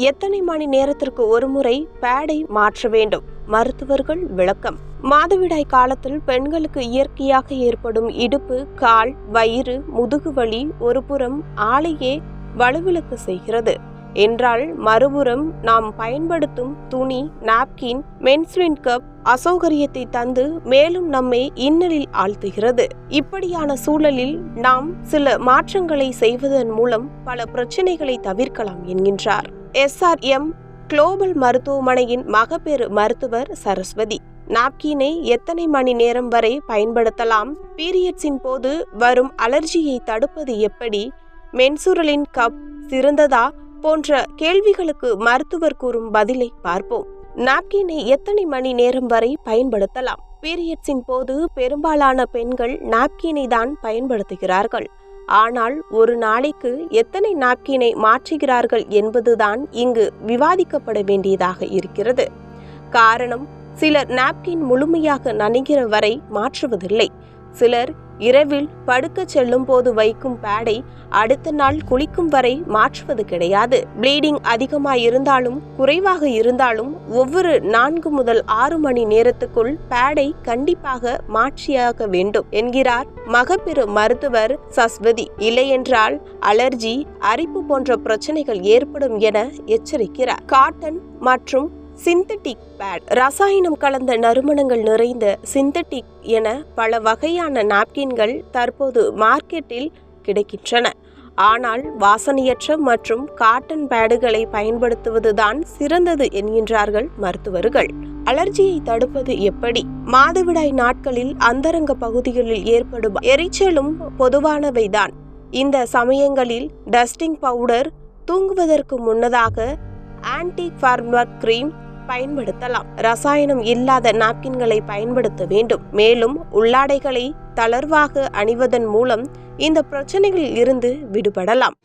எத்தனை மணி நேரத்திற்கு ஒருமுறை பேடை மாற்ற வேண்டும்? மருத்துவர்கள் விளக்கம். மாதவிடாய் காலத்தில் பெண்களுக்கு இயற்கையாக ஏற்படும் இடுப்பு, கால், வயிறு, முதுகுவலி ஒருபுறம் ஆளையே வலுவிழக்க செய்கிறது என்றால், மறுபுறம் நாம் பயன்படுத்தும் துணி, நாப்கின், மென்ஸ்ட்ருவல் கப் அசௌகரியத்தை தந்து மேலும் நம்மை இன்னலில் ஆழ்த்துகிறது. இப்படியான சூழலில் நாம் சில மாற்றங்களை செய்வதன் மூலம் பல பிரச்சனைகளை தவிர்க்கலாம் என்கின்றார் SRM குளோபல் மருத்துவமனையின் மகப்பேறு மருத்துவர் சரஸ்வதி. நாப்கினை எத்தனை மணி நேரம் வரை பயன்படுத்தலாம்? பீரியட்ஸின் போது வரும் அலர்ஜியை தடுப்பது எப்படி? மென்சுரலின் கப் சிறந்ததா? போன்ற கேள்விகளுக்கு மருத்துவர் கூறும் பதிலை பார்ப்போம். நாப்கினை எத்தனை மணி நேரம் வரை பயன்படுத்தலாம்? பீரியட்ஸின் போது பெரும்பாலான பெண்கள் நாப்கினை தான் பயன்படுத்துகிறார்கள். ஆனால் ஒரு நாளைக்கு எத்தனை நாப்கினை மாற்றுகிறார்கள் என்பதுதான் இங்கு விவாதிக்கப்பட வேண்டியதாக இருக்கிறது. காரணம், சிலர் நாப்கின் முழுமையாக நனைகிற வரை மாற்றுவதில்லை. சிலர் இரவில் படுக்க செல்லும் போது வைக்கும் பேடை அடுத்த நாள் குளிக்கும் வரை மாற்றுவது கிடையாது. ப்ளீடிங் அதிகமாக இருந்தாலும் குறைவாக இருந்தாலும் ஒவ்வொரு 4 முதல் 6 மணி நேரத்துக்குள் பேடை கண்டிப்பாக மாற்றியாக வேண்டும் என்கிறார் மகப்பேறு மருத்துவர் சரஸ்வதி. இல்லையென்றால் அலர்ஜி, அரிப்பு போன்ற பிரச்சனைகள் ஏற்படும் என எச்சரிக்கிறார். காட்டன் மற்றும் சிந்தட்டிக் பேட், ரசாயனம் கலந்த நறுமணங்கள் நிறைந்த சிந்தட்டிக் என பல வகையான நாப்கின்கள் தற்போது மார்க்கெட்டில் கிடைக்கின்றன. ஆனால் வாசனையற்ற மற்றும் காட்டன் பேடுகளை பயன்படுத்துவதுதான் சிறந்தது என்கின்றார்கள் மருத்துவர்கள். அலர்ஜியை தடுப்பது எப்படி? மாதவிடாய் நாட்களில் அந்தரங்க பகுதிகளில் ஏற்படும் எரிச்சலும் பொதுவானவைதான். இந்த சமயங்களில் டஸ்டிங் பவுடர், தூங்குவதற்கு முன்னதாக ஆன்டி ஃபர்மர் கிரீம் பயன்படுத்தலாம். ரசாயனம் இல்லாத நாப்கின்களை பயன்படுத்த வேண்டும். மேலும் உள்ளாடைகளை தளர்வாக அணிவதன் மூலம் இந்த பிரச்சனைகளில் இருந்து விடுபடலாம்.